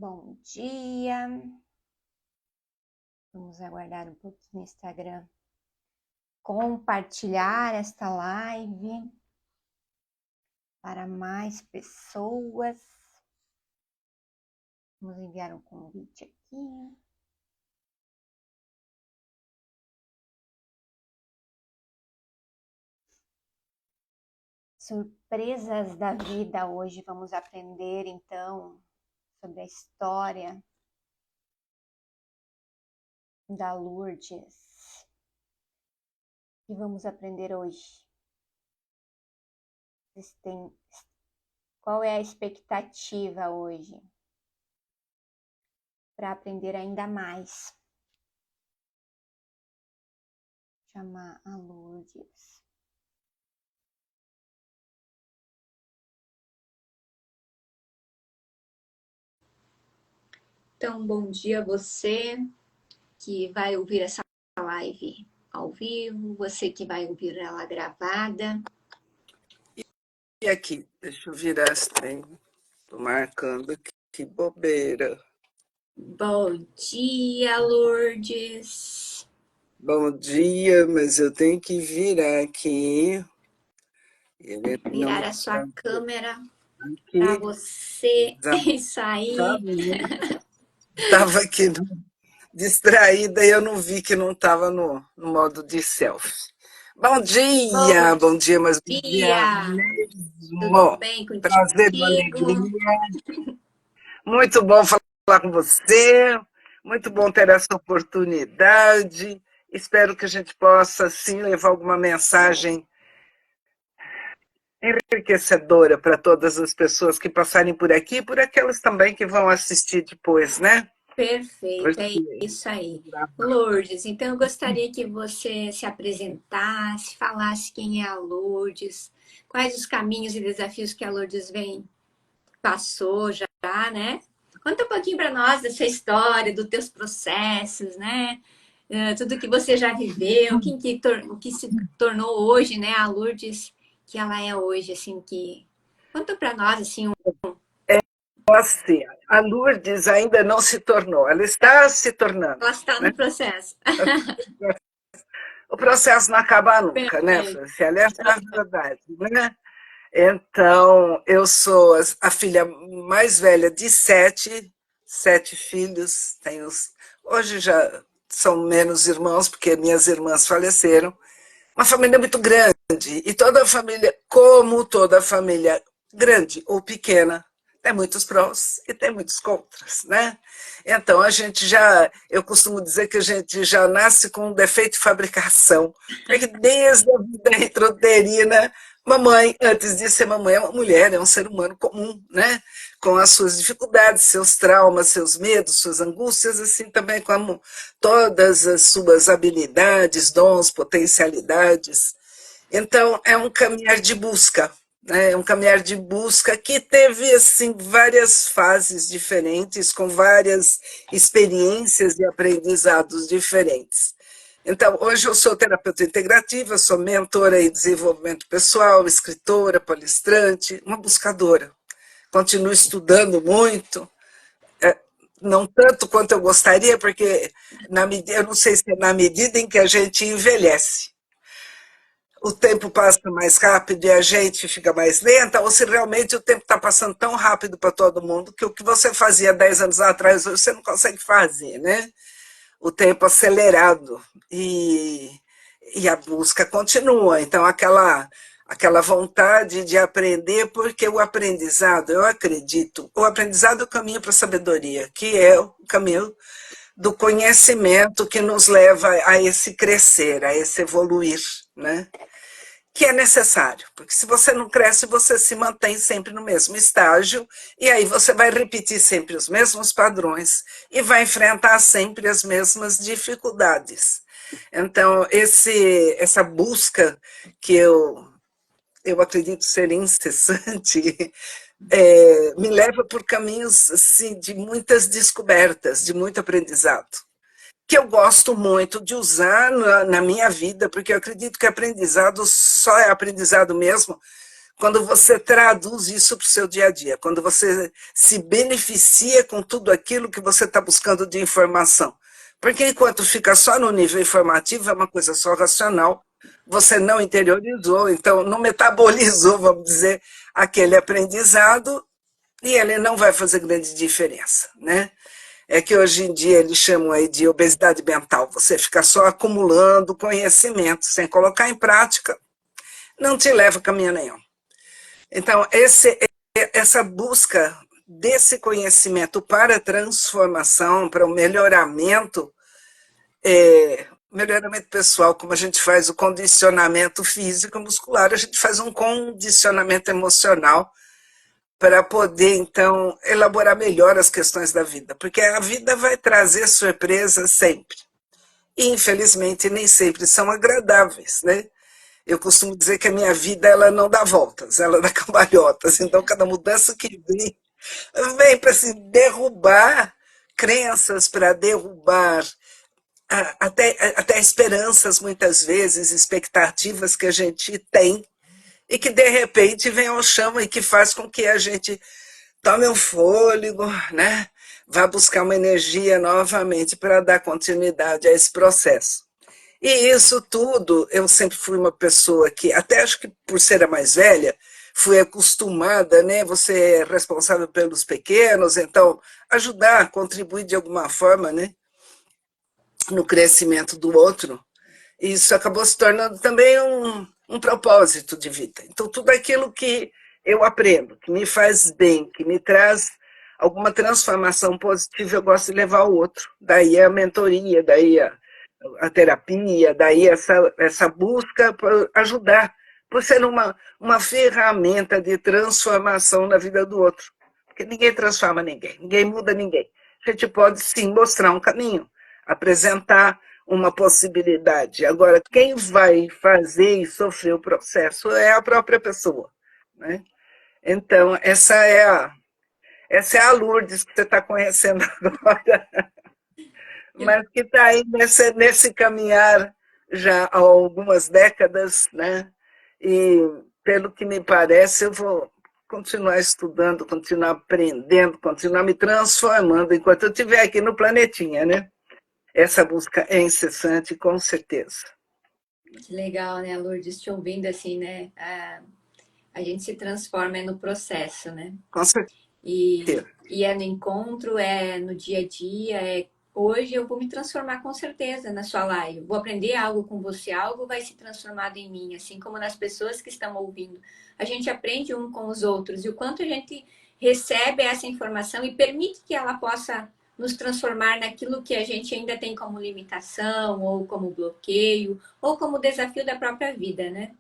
Bom dia. Vamos aguardar um pouquinho o Instagram compartilhar esta live para mais pessoas. Vamos enviar um convite aqui. Surpresas da vida. Hoje vamos aprender então sobre a história da Lourdes. O que vamos aprender hoje? Qual é a expectativa hoje para aprender ainda mais? Vou chamar a Lourdes. Então, bom dia a você que vai ouvir essa live ao vivo, você que vai ouvir ela gravada. E aqui, deixa eu virar esse trem. Tô marcando aqui, que bobeira. Bom dia, Lourdes. Bom dia, mas eu tenho que virar aqui. Virar a sua câmera para você sair. Estava aqui distraída e eu não vi que não estava no modo de selfie. Bom dia, bom dia, mas bom dia mesmo. Tudo bem contigo? Prazer e alegria. Muito bom falar com você, muito bom ter essa oportunidade. Espero que a gente possa, sim, levar alguma mensagem enriquecedora para todas as pessoas que passarem por aqui e por aquelas também que vão assistir depois, né? Perfeito, é isso aí. Lourdes, então eu gostaria que você se apresentasse, falasse quem é a Lourdes, quais os caminhos e desafios que a Lourdes passou já, né? Conta um pouquinho para nós da sua história, dos teus processos, né? Tudo que você já viveu, o que se tornou hoje, né? A Lourdes que ela é hoje, assim, que... Conta para nós, assim, Assim, a Lourdes ainda não se tornou, ela está se tornando. Ela está no processo. O processo não acaba nunca, né, Franci? Essa é a verdade, né? Então, eu sou a filha mais velha de sete filhos. Hoje já são menos irmãos, porque minhas irmãs faleceram. Uma família muito grande, e toda a família, como toda família grande ou pequena, tem muitos prós e tem muitos contras, né? Então, eu costumo dizer que a gente já nasce com um defeito de fabricação, porque desde a vida intrauterina, mamãe, antes de ser mamãe, é uma mulher, é um ser humano comum, né? Com as suas dificuldades, seus traumas, seus medos, suas angústias, assim também como todas as suas habilidades, dons, potencialidades. Então, é um caminhar de busca, né? É um caminhar de busca que teve assim várias fases diferentes, com várias experiências e aprendizados diferentes. Então, hoje eu sou terapeuta integrativa, sou mentora em desenvolvimento pessoal, escritora, palestrante, uma buscadora. Continuo estudando muito, não tanto quanto eu gostaria, porque eu não sei se é na medida em que a gente envelhece, o tempo passa mais rápido e a gente fica mais lenta, ou se realmente o tempo está passando tão rápido para todo mundo que o que você fazia 10 anos atrás, hoje você não consegue fazer, né? O tempo acelerado e a busca continua. Então, aquela vontade de aprender, porque o aprendizado, eu acredito, o aprendizado é o caminho para a sabedoria, que é o caminho do conhecimento que nos leva a esse crescer, a esse evoluir, né? Que é necessário, porque se você não cresce, você se mantém sempre no mesmo estágio, e aí você vai repetir sempre os mesmos padrões e vai enfrentar sempre as mesmas dificuldades. Então, essa busca que eu acredito ser incessante, me leva por caminhos assim, de muitas descobertas, de muito aprendizado, que eu gosto muito de usar na minha vida, porque eu acredito que aprendizado só é aprendizado mesmo quando você traduz isso para o seu dia a dia, quando você se beneficia com tudo aquilo que você está buscando de informação. Porque enquanto fica só no nível informativo, é uma coisa só racional, você não interiorizou, então não metabolizou, vamos dizer, aquele aprendizado, e ele não vai fazer grande diferença, né? É que hoje em dia eles chamam aí de obesidade mental, você fica só acumulando conhecimento, sem colocar em prática, não te leva a caminho nenhum. Então, essa busca desse conhecimento para a transformação, para o melhoramento pessoal, como a gente faz o condicionamento físico e muscular, a gente faz um condicionamento emocional para poder, então, elaborar melhor as questões da vida, porque a vida vai trazer surpresas sempre. E, infelizmente, nem sempre são agradáveis, né? Eu costumo dizer que a minha vida ela não dá voltas, ela dá cambalhotas. Então, cada mudança que vem para se derrubar crenças, para derrubar até esperanças, muitas vezes, expectativas que a gente tem e que, de repente, vem ao chão e que faz com que a gente tome um fôlego, né? Vá buscar uma energia novamente para dar continuidade a esse processo. E isso tudo, eu sempre fui uma pessoa que, até acho que por ser a mais velha, fui acostumada, né? Você é responsável pelos pequenos, então ajudar, contribuir de alguma forma, né? No crescimento do outro. E isso acabou se tornando também um propósito de vida. Então, tudo aquilo que eu aprendo, que me faz bem, que me traz alguma transformação positiva, eu gosto de levar ao outro. Daí a mentoria, daí a terapia, daí essa busca por ajudar, por ser uma ferramenta de transformação na vida do outro. Porque ninguém transforma ninguém, ninguém muda ninguém. A gente pode, sim, mostrar um caminho, apresentar uma possibilidade. Agora, quem vai fazer e sofrer o processo é a própria pessoa, né? Então, essa é a Lourdes que você está conhecendo agora, mas que está aí nesse caminhar já há algumas décadas, né? E, pelo que me parece, eu vou continuar estudando, continuar aprendendo, continuar me transformando enquanto eu estiver aqui no planetinha, né? Essa busca é incessante, com certeza. Que legal, né, Lourdes, te ouvindo assim, né? A gente se transforma no processo, né? Com certeza. E é no encontro, é no dia a dia, hoje eu vou me transformar com certeza na sua live. Vou aprender algo com você, algo vai se transformar em mim, assim como nas pessoas que estão ouvindo. A gente aprende um com os outros e o quanto a gente recebe essa informação e permite que ela possa nos transformar naquilo que a gente ainda tem como limitação, ou como bloqueio, ou como desafio da própria vida, né?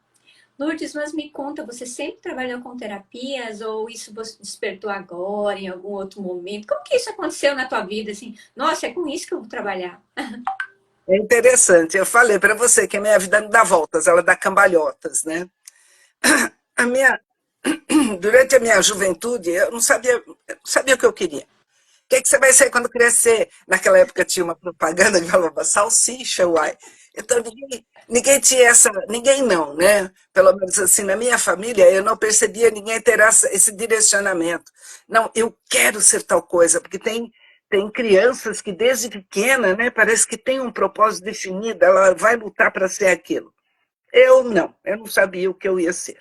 Lourdes, mas me conta, você sempre trabalhou com terapias ou isso você despertou agora, em algum outro momento? Como que isso aconteceu na tua vida? Assim, nossa, é com isso que eu vou trabalhar. É interessante, eu falei para você que a minha vida não dá voltas, ela dá cambalhotas, né? Durante a minha juventude, eu não sabia o que eu queria. O que você vai ser quando crescer? Naquela época tinha uma propaganda que falava salsicha, uai. Então ninguém tinha ninguém não, né? Pelo menos assim, na minha família, eu não percebia ninguém ter esse direcionamento. Não, eu quero ser tal coisa, porque tem crianças que desde pequena, né, parece que tem um propósito definido, ela vai lutar para ser aquilo. Eu não sabia o que eu ia ser.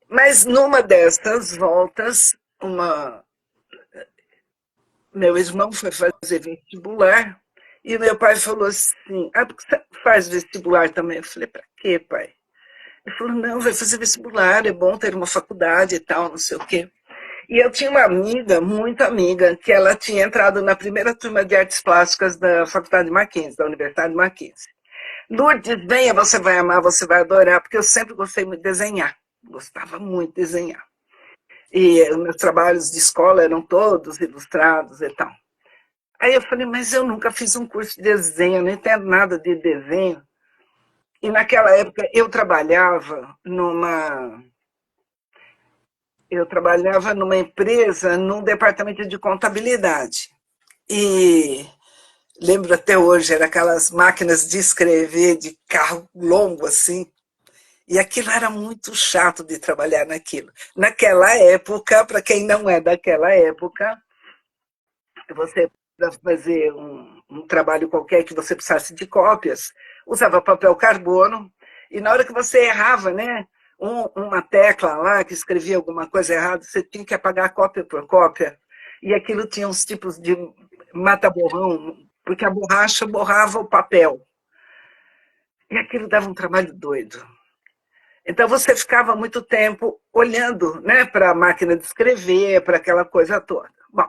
Mas numa dessas voltas, meu irmão foi fazer vestibular e meu pai falou assim, porque você faz vestibular também? Eu falei, para quê, pai? Ele falou, não, vai fazer vestibular, é bom ter uma faculdade e tal, não sei o quê. E eu tinha uma amiga, muito amiga, que ela tinha entrado na primeira turma de artes plásticas da Faculdade de Mackenzie, da Universidade de Mackenzie. Lourdes, venha, você vai amar, você vai adorar, porque eu sempre gostei muito de desenhar, gostava muito de desenhar. E os meus trabalhos de escola eram todos ilustrados e tal. Aí eu falei, mas eu nunca fiz um curso de desenho, não entendo nada de desenho. E naquela época eu trabalhava numa empresa, num departamento de contabilidade. E lembro até hoje, era aquelas máquinas de escrever de carro longo assim. E aquilo era muito chato de trabalhar naquilo. Naquela época, para quem não é daquela época, você, para fazer um trabalho qualquer que você precisasse de cópias, usava papel carbono, e na hora que você errava, né, uma tecla lá que escrevia alguma coisa errada, você tinha que apagar cópia por cópia, e aquilo tinha uns tipos de mata-borrão, porque a borracha borrava o papel. E aquilo dava um trabalho doido. Então você ficava muito tempo olhando, né, para a máquina de escrever, para aquela coisa toda. Bom,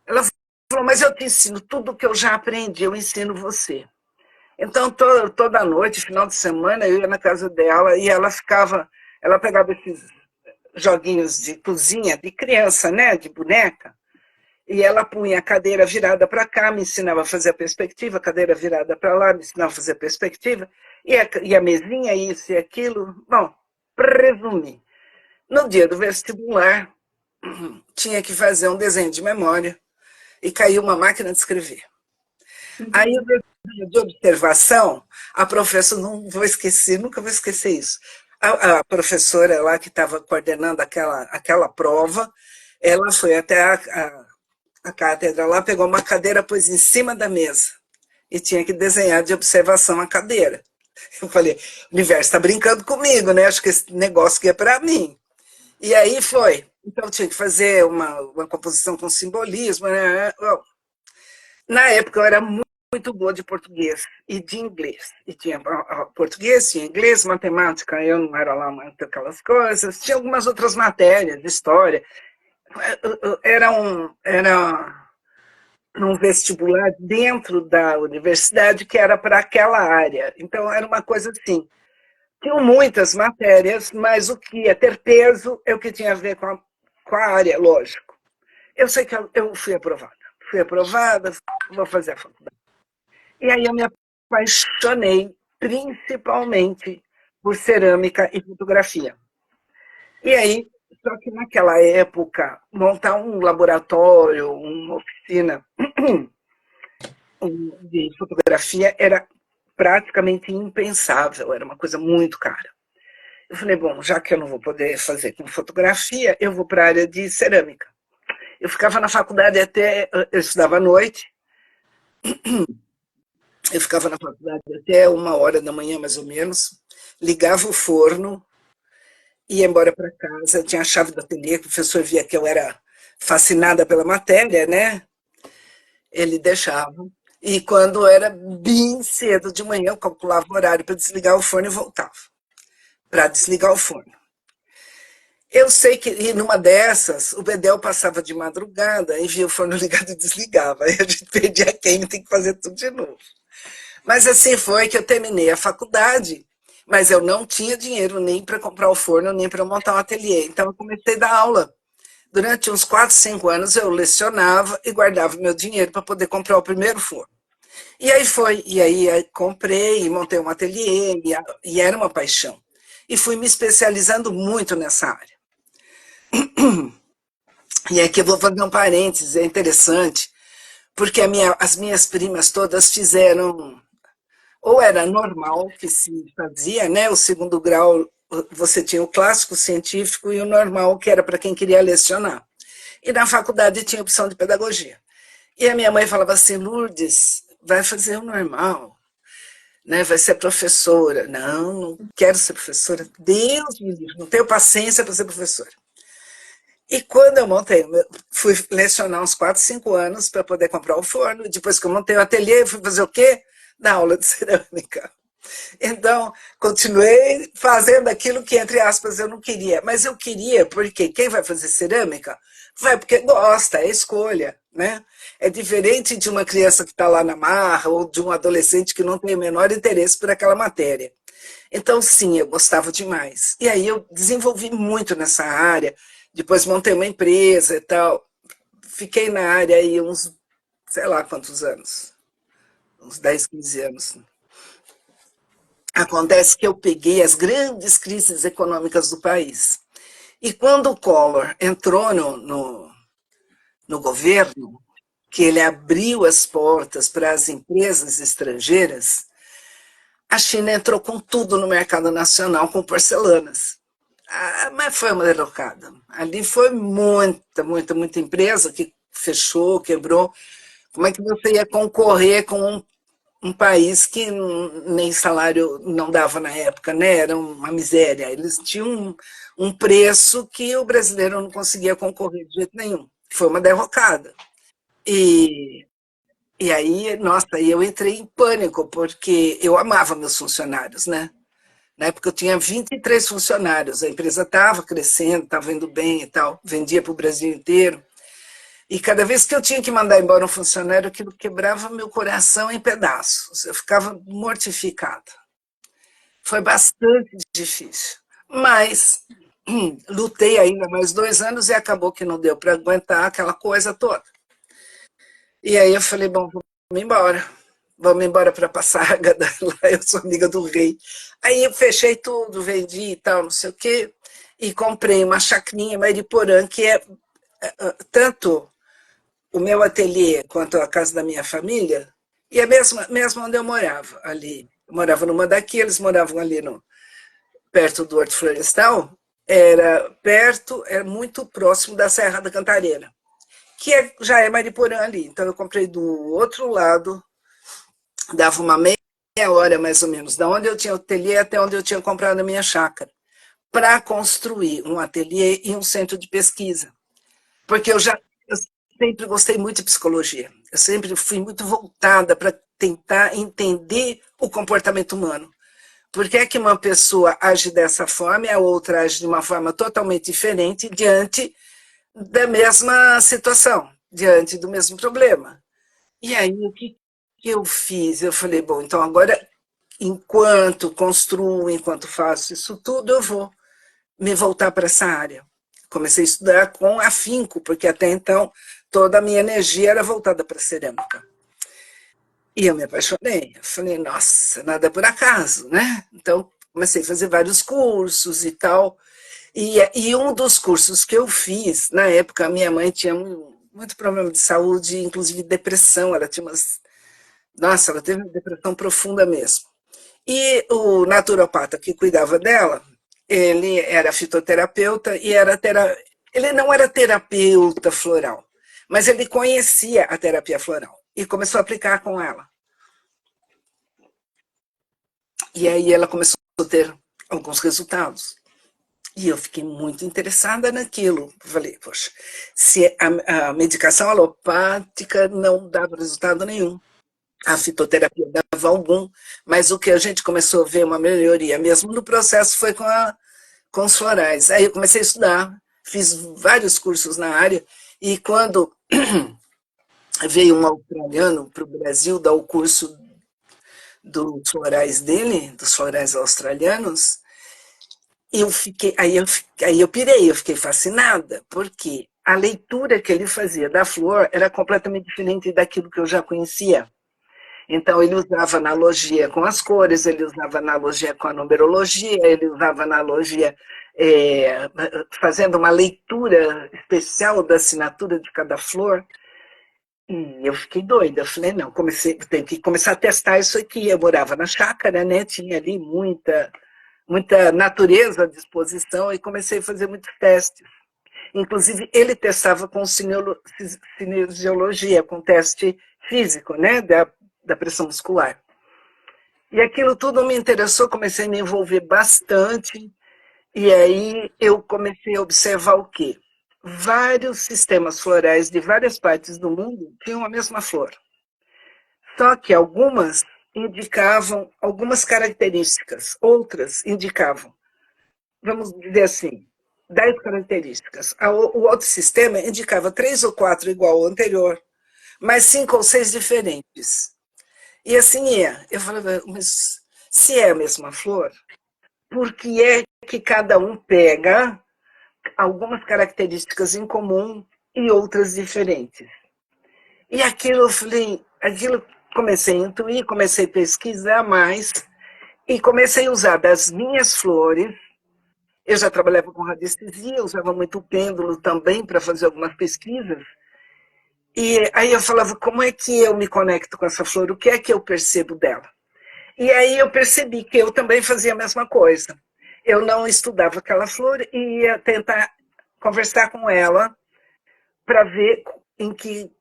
ela falou, mas eu te ensino tudo o que eu já aprendi, eu ensino você. Então, toda noite, final de semana, eu ia na casa dela e ela pegava esses joguinhos de cozinha, de criança, né, de boneca, e ela punha a cadeira virada para cá, me ensinava a fazer a perspectiva, a cadeira virada para lá, me ensinava a fazer a perspectiva, e a mesinha, isso e aquilo. Bom, para resumir, no dia do vestibular, tinha que fazer um desenho de memória e caiu uma máquina de escrever. Aí o desenho de observação, a professora, não vou esquecer, nunca vou esquecer isso. A professora lá que estava coordenando aquela prova, ela foi até a cátedra lá, pegou uma cadeira, pôs em cima da mesa e tinha que desenhar de observação a cadeira. Eu falei, o universo está brincando comigo, né? Acho que esse negócio aqui é para mim. E aí foi. Então tinha que fazer uma composição com simbolismo, né? Na época eu era muito boa de português e de inglês. E tinha português, tinha inglês, matemática, eu não era lá muito aquelas coisas. Tinha algumas outras matérias, de história. Era num vestibular dentro da universidade que era para aquela área. Então era uma coisa assim. Tinham muitas matérias, mas o que ia ter peso é o que tinha a ver com a área, lógico. Eu sei que eu fui aprovada. Fui aprovada, vou fazer a faculdade. E aí eu me apaixonei principalmente por cerâmica e fotografia. E aí, só que naquela época, montar um laboratório, uma oficina de fotografia era praticamente impensável, era uma coisa muito cara. Eu falei, bom, já que eu não vou poder fazer com fotografia, eu vou para a área de cerâmica. Eu ficava na faculdade eu estudava à noite, eu ficava na faculdade até 1h da manhã, mais ou menos, ligava o forno, ia embora para casa, eu tinha a chave do ateliê, o professor via que eu era fascinada pela matéria, né? Ele deixava. E quando era bem cedo de manhã, eu calculava o horário para desligar o forno e voltava para desligar o forno. Eu sei que e numa dessas, o Bedel passava de madrugada e via o forno ligado e desligava. Aí a gente perdia quem tem que fazer tudo de novo. Mas assim foi que eu terminei a faculdade, mas eu não tinha dinheiro nem para comprar o forno, nem para montar um ateliê. Então eu comecei a dar aula. Durante uns 4, 5 anos eu lecionava e guardava meu dinheiro para poder comprar o primeiro forno. E aí foi, e aí comprei e montei um ateliê, e era uma paixão. E fui me especializando muito nessa área. E aqui eu vou fazer um parênteses, é interessante, porque as minhas primas todas fizeram, ou era normal que se fazia, né? O segundo grau, você tinha o clássico científico e o normal, que era para quem queria lecionar. E na faculdade tinha opção de pedagogia. E a minha mãe falava assim, Lourdes, vai fazer o normal, né? Vai ser professora. Não, não quero ser professora. Deus me livre, não tenho paciência para ser professora. E quando eu montei, fui lecionar uns 4, 5 anos para poder comprar o forno. Depois que eu montei o ateliê, fui fazer o quê? Dar aula de cerâmica. Então, continuei fazendo aquilo que, entre aspas, eu não queria. Mas eu queria porque quem vai fazer cerâmica vai porque gosta, é escolha, né? É diferente de uma criança que está lá na marra ou de um adolescente que não tem o menor interesse por aquela matéria. Então, sim, eu gostava demais. E aí eu desenvolvi muito nessa área. Depois montei uma empresa e tal. Fiquei na área aí uns, sei lá quantos anos. Uns 10, 15 anos. Acontece que eu peguei as grandes crises econômicas do país. E quando o Collor entrou no governo, que ele abriu as portas para as empresas estrangeiras, a China entrou com tudo no mercado nacional, com porcelanas. Mas foi uma derrocada. Ali foi muita empresa que fechou, quebrou. Como é que você ia concorrer com um país que nem salário não dava na época, né? Era uma miséria. Eles tinham um preço que o brasileiro não conseguia concorrer de jeito nenhum. Foi uma derrocada. E, e aí, nossa, eu entrei em pânico, porque eu amava meus funcionários, né? Na época eu tinha 23 funcionários, a empresa estava crescendo, estava indo bem e tal, vendia para o Brasil inteiro. E cada vez que eu tinha que mandar embora um funcionário, aquilo quebrava meu coração em pedaços. Eu ficava mortificada. Foi bastante difícil. Mas lutei ainda mais 2 anos e acabou que não deu para aguentar aquela coisa toda. E aí eu falei, bom, vamos embora. Vamos embora para Passargada, lá eu sou amiga do rei. Aí eu fechei tudo, vendi e tal, não sei o quê, e comprei uma chacrinha em Mariporã, que é tanto o meu ateliê quanto a casa da minha família, e a mesma onde eu morava, ali. Eu morava numa daqui, eles moravam ali perto do Horto Florestal, era perto, era muito próximo da Serra da Cantareira, que já é Mariporã ali. Então eu comprei do outro lado, dava uma meia hora mais ou menos, da onde eu tinha o ateliê até onde eu tinha comprado a minha chácara, para construir um ateliê e um centro de pesquisa. Porque eu sempre gostei muito de psicologia. Eu sempre fui muito voltada para tentar entender o comportamento humano. Por que é que uma pessoa age dessa forma e a outra age de uma forma totalmente diferente diante da mesma situação, diante do mesmo problema? E aí, o que eu fiz? Eu falei, bom, então agora, enquanto construo, enquanto faço isso tudo, eu vou me voltar para essa área. Comecei a estudar com afinco, porque até então toda a minha energia era voltada para a cerâmica. E eu me apaixonei. Eu falei, nossa, nada por acaso, né? Então comecei a fazer vários cursos e tal. E um dos cursos que eu fiz, na época, a minha mãe tinha muito problema de saúde, inclusive depressão. Ela tinha umas. Nossa, ela teve uma depressão profunda mesmo. E o naturopata que cuidava dela, ele era fitoterapeuta e ele não era terapeuta floral, mas ele conhecia a terapia floral e começou a aplicar com ela. E aí ela começou a ter alguns resultados. E eu fiquei muito interessada naquilo. Falei, poxa, se a medicação alopática não dava resultado nenhum, a fitoterapia dava algum, mas o que a gente começou a ver uma melhoria mesmo no processo foi com os florais. Aí eu comecei a estudar, fiz vários cursos na área, e quando veio um australiano para o Brasil dar o curso dos florais dele, dos florais australianos, aí eu pirei, eu fiquei fascinada, porque a leitura que ele fazia da flor era completamente diferente daquilo que eu já conhecia. Então, ele usava analogia com as cores, ele usava analogia com a numerologia, ele usava analogia fazendo uma leitura especial da assinatura de cada flor. E eu fiquei doida. Eu falei, não, tenho que começar a testar isso aqui. Eu morava na chácara, né? Tinha ali muita natureza à disposição e comecei a fazer muitos testes. Inclusive, ele testava com cinesiologia, com teste físico, né? Da pressão muscular. E aquilo tudo me interessou, comecei a me envolver bastante, e aí eu comecei a observar o quê? Vários sistemas florais de várias partes do mundo tinham a mesma flor. Só que algumas indicavam algumas características, outras indicavam, vamos dizer assim, 10 características. O outro sistema indicava 3 ou 4 igual ao anterior, mas 5 ou 6 diferentes. E assim é. Eu falava, mas se é a mesma flor, por que é que cada um pega algumas características em comum e outras diferentes? E aquilo eu falei, aquilo comecei a intuir, comecei a pesquisar mais e comecei a usar das minhas flores. Eu já trabalhava com radiestesia, usava muito pêndulo também para fazer algumas pesquisas. E aí eu falava, como é que eu me conecto com essa flor? O que é que eu percebo dela? E aí eu percebi que eu também fazia a mesma coisa. Eu não estudava aquela flor e ia tentar conversar com ela para ver em que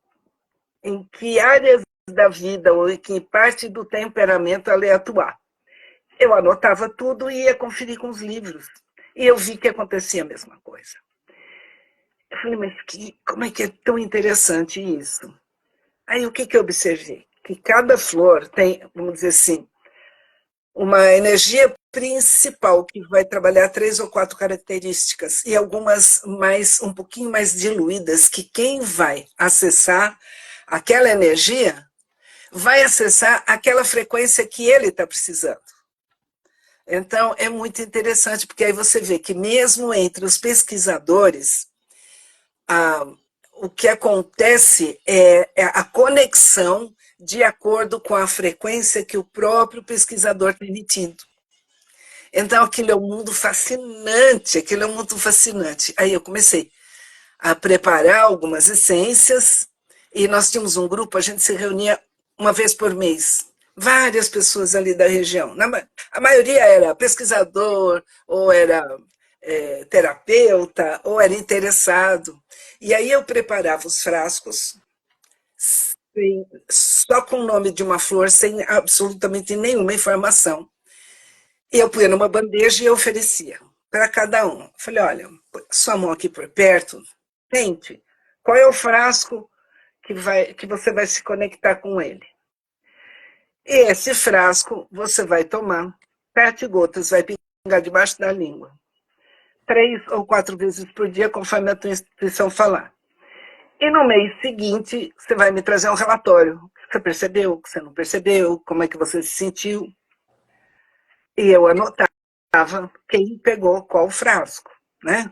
áreas da vida ou em que parte do temperamento ela ia atuar. Eu anotava tudo e ia conferir com os livros. E eu vi que acontecia a mesma coisa. Eu falei, mas como é que é tão interessante isso? Aí o que eu observei? Que cada flor tem, vamos dizer assim, uma energia principal que vai trabalhar 3 ou 4 características e algumas mais um pouquinho mais diluídas, que quem vai acessar aquela energia vai acessar aquela frequência que ele está precisando. Então, é muito interessante, porque aí você vê que mesmo entre os pesquisadores, o que acontece é a conexão de acordo com a frequência que o próprio pesquisador tem emitido. Então, aquilo é um mundo fascinante, aquilo é um mundo fascinante. Aí eu comecei a preparar algumas essências, e nós tínhamos um grupo, a gente se reunia uma vez por mês, várias pessoas ali da região. A maioria era pesquisador, ou era terapeuta, ou era interessado. E aí eu preparava os frascos, só com o nome de uma flor, sem absolutamente nenhuma informação. E eu punha numa bandeja e oferecia para cada um. Falei, olha, sua mão aqui por perto, tente. Qual é o frasco que você vai se conectar com ele? E esse frasco você vai tomar 7 gotas, vai pingar debaixo da língua. 3 ou 4 vezes por dia, conforme a tua intuição falar. E no mês seguinte, você vai me trazer um relatório. O que você percebeu, o que você não percebeu, como é que você se sentiu. E eu anotava quem pegou qual frasco, né?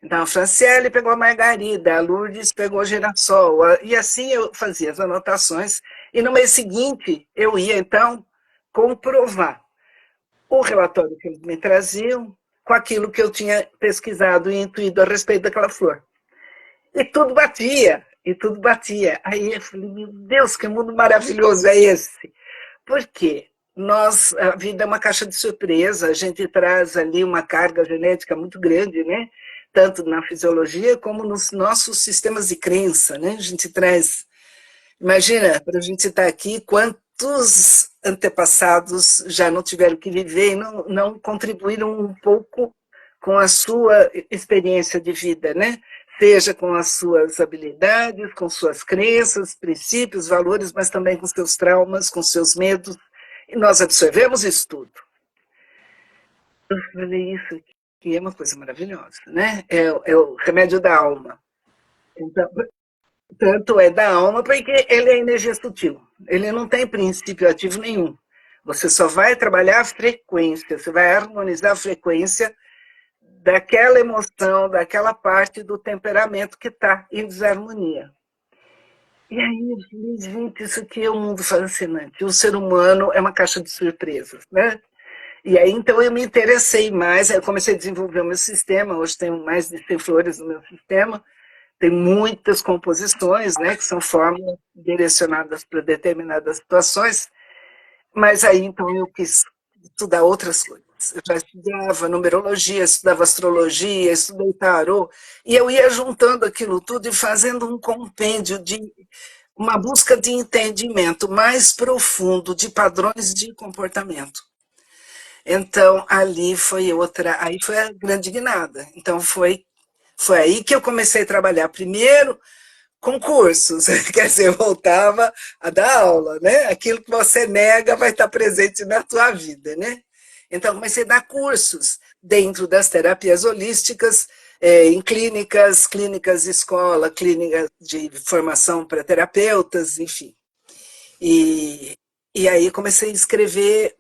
Então, a Franciele pegou a margarida, a Lourdes pegou o girassol, e assim eu fazia as anotações, e no mês seguinte eu ia, então, comprovar o relatório que eles me traziam com aquilo que eu tinha pesquisado e intuído a respeito daquela flor. E tudo batia, e tudo batia. Aí eu falei, meu Deus, que mundo maravilhoso é esse? Por quê? A vida é uma caixa de surpresa, a gente traz ali uma carga genética muito grande, né? Tanto na fisiologia como nos nossos sistemas de crença, né? A gente traz, imagina, para a gente estar aqui, quantos antepassados já não tiveram que viver e não contribuíram um pouco com a sua experiência de vida, né? Seja com as suas habilidades, com suas crenças, princípios, valores, mas também com seus traumas, com seus medos. E nós absorvemos isso tudo. Eu falei, isso aqui é uma coisa maravilhosa, né? É o remédio da alma. Então, tanto é da alma porque ele é energia sutil. Ele não tem princípio ativo nenhum. Você só vai trabalhar a frequência, você vai harmonizar a frequência daquela emoção, daquela parte do temperamento que está em desarmonia. E aí, gente, isso aqui é um mundo fascinante. O ser humano é uma caixa de surpresas, né? E aí, então, eu me interessei mais, aí eu comecei a desenvolver o meu sistema, hoje tenho mais de 100 flores no meu sistema, tem muitas composições, né, que são fórmulas direcionadas para determinadas situações, mas aí, então, eu quis estudar outras coisas. Eu já estudava numerologia, estudava astrologia, estudei tarô, e eu ia juntando aquilo tudo e fazendo um compêndio de uma busca de entendimento mais profundo de padrões de comportamento. Então, aí foi a grande guinada. Então, foi aí que eu comecei a trabalhar primeiro com cursos, quer dizer, eu voltava a dar aula, né? Aquilo que você nega vai estar presente na tua vida, né? Então, comecei a dar cursos dentro das terapias holísticas, em clínicas de escola, clínicas de formação para terapeutas, enfim. E aí comecei a escrever,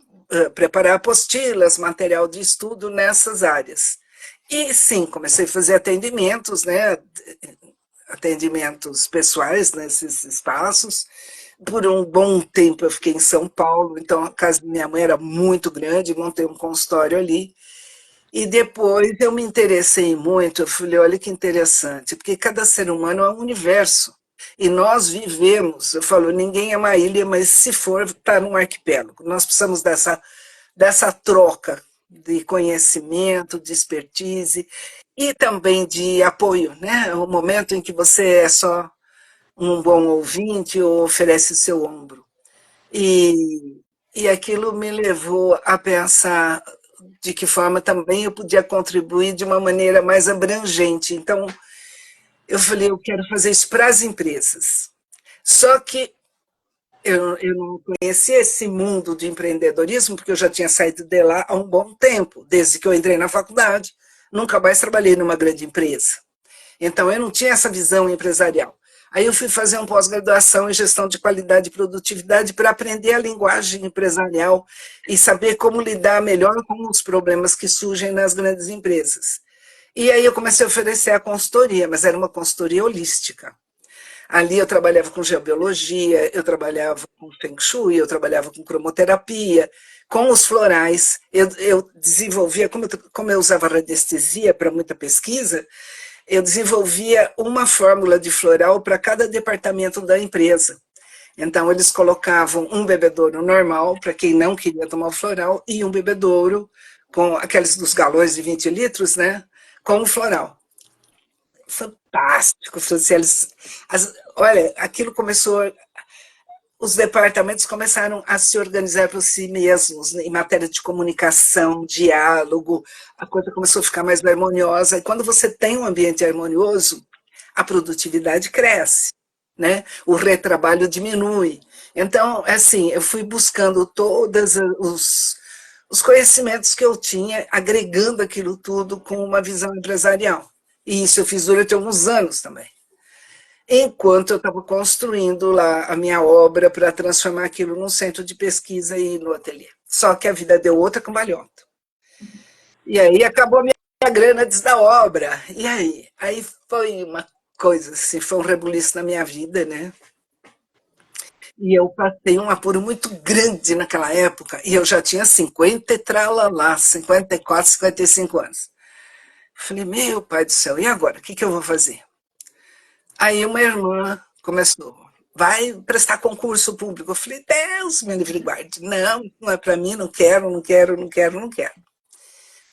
preparar apostilas, material de estudo nessas áreas. E sim, comecei a fazer atendimentos, né? Atendimentos pessoais nesses espaços. Por um bom tempo eu fiquei em São Paulo, então a casa da minha mãe era muito grande, montei um consultório ali. E depois eu me interessei muito, eu falei, olha que interessante, porque cada ser humano é um universo. E nós vivemos, eu falo, ninguém é uma ilha, mas se for, está num arquipélago. Nós precisamos dessa troca de conhecimento, de expertise e também de apoio, né? O momento em que você é só um bom ouvinte ou oferece o seu ombro. E aquilo me levou a pensar de que forma também eu podia contribuir de uma maneira mais abrangente. Então, eu falei, eu quero fazer isso para as empresas. Só que eu não conhecia esse mundo de empreendedorismo, porque eu já tinha saído de lá há um bom tempo, desde que eu entrei na faculdade. Nunca mais trabalhei numa grande empresa. Então, eu não tinha essa visão empresarial. Aí eu fui fazer uma pós-graduação em gestão de qualidade e produtividade para aprender a linguagem empresarial e saber como lidar melhor com os problemas que surgem nas grandes empresas. E aí eu comecei a oferecer a consultoria, mas era uma consultoria holística. Ali eu trabalhava com geobiologia, eu trabalhava com Feng Shui, eu trabalhava com cromoterapia, com os florais. Eu desenvolvia, como eu usava radiestesia para muita pesquisa, eu desenvolvia uma fórmula de floral para cada departamento da empresa. Então, eles colocavam um bebedouro normal, para quem não queria tomar o floral, e um bebedouro, com aqueles dos galões de 20 litros, né, com o floral. Fantástico, Franciele. Olha, aquilo começou... Os departamentos começaram a se organizar por si mesmos, né, em matéria de comunicação, diálogo, a coisa começou a ficar mais harmoniosa. E quando você tem um ambiente harmonioso, a produtividade cresce, né? O retrabalho diminui. Então, assim, eu fui buscando todos os conhecimentos que eu tinha, agregando aquilo tudo com uma visão empresarial. E isso eu fiz durante alguns anos também. Enquanto eu estava construindo lá a minha obra para transformar aquilo num centro de pesquisa e no ateliê. Só que a vida deu outra cambalhota. E aí acabou a minha grana antes da obra. E aí? Aí foi uma coisa assim, foi um rebuliço na minha vida, né? E eu passei um apuro muito grande naquela época, e eu já tinha 50 e tralalá, 54, 55 anos. Falei, meu pai do céu, e agora? O que eu vou fazer? Aí uma irmã começou, vai prestar concurso público. Eu falei, Deus me livre e guarde. Não, não é para mim, não quero, não quero, não quero, não quero.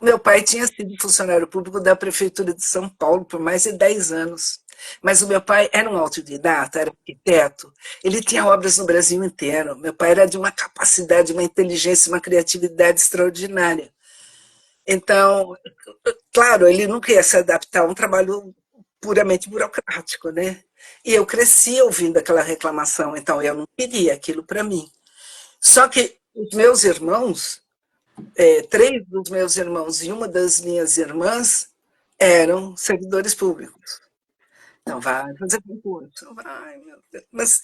Meu pai tinha sido funcionário público da Prefeitura de São Paulo por mais de 10 anos. Mas o meu pai era um autodidata, era arquiteto, ele tinha obras no Brasil inteiro. Meu pai era de uma capacidade, uma inteligência, uma criatividade extraordinária. Então, claro, ele nunca ia se adaptar a um trabalho puramente burocrático, né? E eu cresci ouvindo aquela reclamação, então eu não queria aquilo para mim. Só que os meus irmãos, 3 dos meus irmãos e uma das minhas irmãs eram servidores públicos. Então, vai fazer concurso. Vai, meu Deus. Mas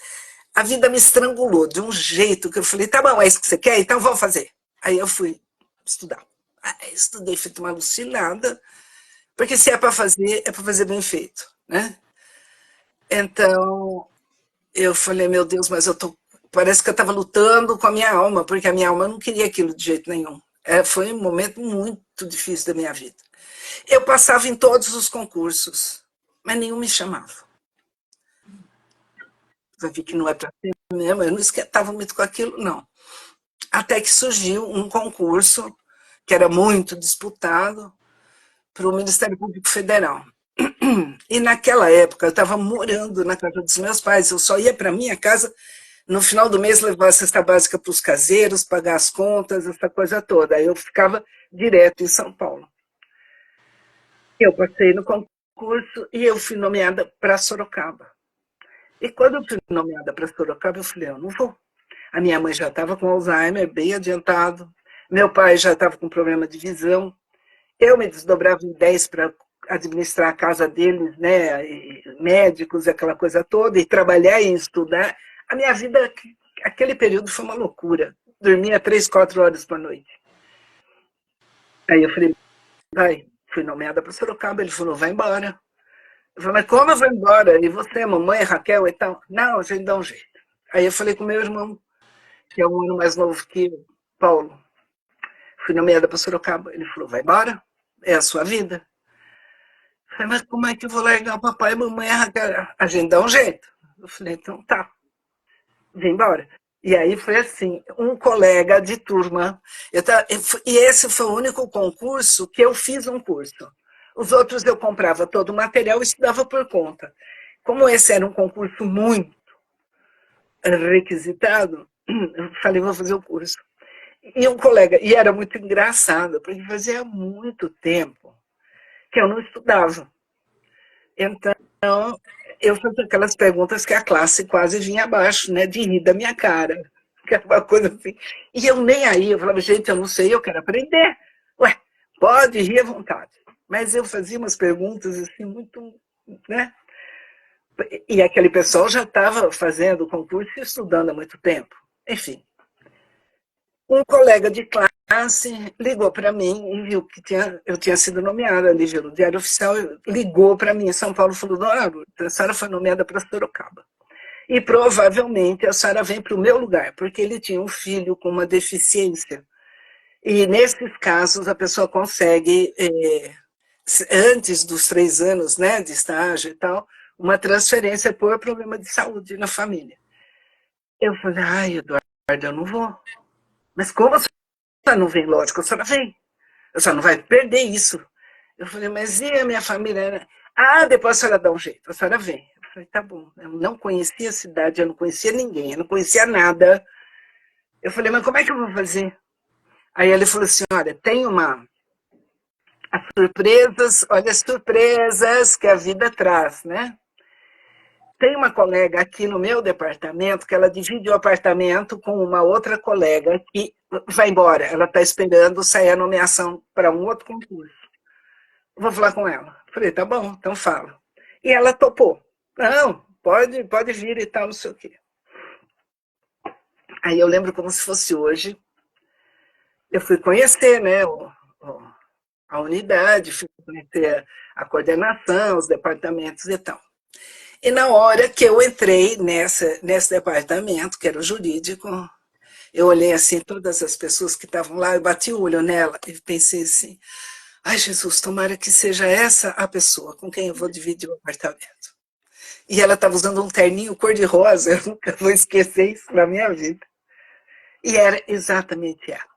a vida me estrangulou de um jeito que eu falei, tá bom, é isso que você quer? Então vamos fazer. Aí eu fui estudar. Aí estudei, feito uma alucinada, porque se é para fazer bem feito, né? Então, eu falei, meu Deus, mas parece que eu estava lutando com a minha alma, porque a minha alma não queria aquilo de jeito nenhum. Foi um momento muito difícil da minha vida. Eu passava em todos os concursos, mas nenhum me chamava. Eu vi que não é para ser mesmo, eu não esquentava muito com aquilo, não. Até que surgiu um concurso que era muito disputado para o Ministério Público Federal. E naquela época eu estava morando na casa dos meus pais, eu só ia para minha casa no final do mês levar a cesta básica para os caseiros, pagar as contas, essa coisa toda. Aí eu ficava direto em São Paulo. Eu passei no concurso e eu fui nomeada para Sorocaba. E quando eu fui nomeada para Sorocaba, eu falei, eu não vou. A minha mãe já estava com Alzheimer, bem adiantado. Meu pai já estava com problema de visão. Eu me desdobrava em 10 para administrar a casa deles, né, médicos, aquela coisa toda, e trabalhar e estudar. A minha vida, aquele período foi uma loucura. Dormia 3, 4 horas por noite. Aí eu falei, vai, fui nomeada para Sorocaba, ele falou, vai embora. Eu falei, mas como eu vou embora? E você, mamãe, Raquel e tal? Não, a gente dá um jeito. Aí eu falei com meu irmão, que é um ano mais novo que eu, Paulo. Fui nomeada para Sorocaba. Ele falou, vai embora, é a sua vida. Eu falei, mas como é que eu vou largar o papai e a mamãe, a Raquel? A gente dá um jeito. Eu falei, então tá, vem embora. E aí foi assim, um colega de turma, e esse foi o único concurso que eu fiz um curso. Os outros eu comprava todo o material e estudava por conta. Como esse era um concurso muito requisitado, eu falei, vou fazer o curso. E um colega, e era muito engraçado, porque fazia muito tempo que eu não estudava. Então, eu fazia aquelas perguntas que a classe quase vinha abaixo, né, de rir da minha cara. Que era uma coisa assim. E eu nem aí, eu falava, gente, eu não sei, eu quero aprender. Ué, pode rir à vontade. Mas eu fazia umas perguntas assim, muito, né? E aquele pessoal já estava fazendo o concurso e estudando há muito tempo. Enfim, um colega de classe ligou para mim e viu que eu tinha sido nomeada ali no Diário Oficial, ligou para mim em São Paulo e falou, dona Lourdes, a senhora foi nomeada para Sorocaba. E provavelmente a senhora vem para o meu lugar, porque ele tinha um filho com uma deficiência. E nesses casos a pessoa consegue, antes dos 3 anos, né, de estágio e tal, uma transferência por problema de saúde na família. Eu falei, ai, Eduardo, eu não vou. Mas como a senhora não vem? Lógico, a senhora vem. A senhora não vai perder isso. Eu falei, mas e a minha família? Ah, depois a senhora dá um jeito, a senhora vem. Eu falei, tá bom. Eu não conhecia a cidade, eu não conhecia ninguém, eu não conhecia nada. Eu falei, mas como é que eu vou fazer? Aí ele falou assim, olha, tem as surpresas, olha as surpresas que a vida traz, né? Tem uma colega aqui no meu departamento que ela divide o apartamento com uma outra colega que vai embora. Ela está esperando sair a nomeação para um outro concurso. Vou falar com ela. Falei, tá bom, então fala. E ela topou. Não, pode vir e tal, não sei o quê. Aí eu lembro como se fosse hoje. Eu fui conhecer, né, a unidade, fui conhecer a coordenação, os departamentos e tal. E na hora que eu entrei nesse departamento, que era o jurídico, eu olhei assim, todas as pessoas que estavam lá, eu bati o olho nela e pensei assim, ai Jesus, tomara que seja essa a pessoa com quem eu vou dividir o apartamento. E ela estava usando um terninho cor-de-rosa, eu nunca vou esquecer isso na minha vida. E era exatamente ela.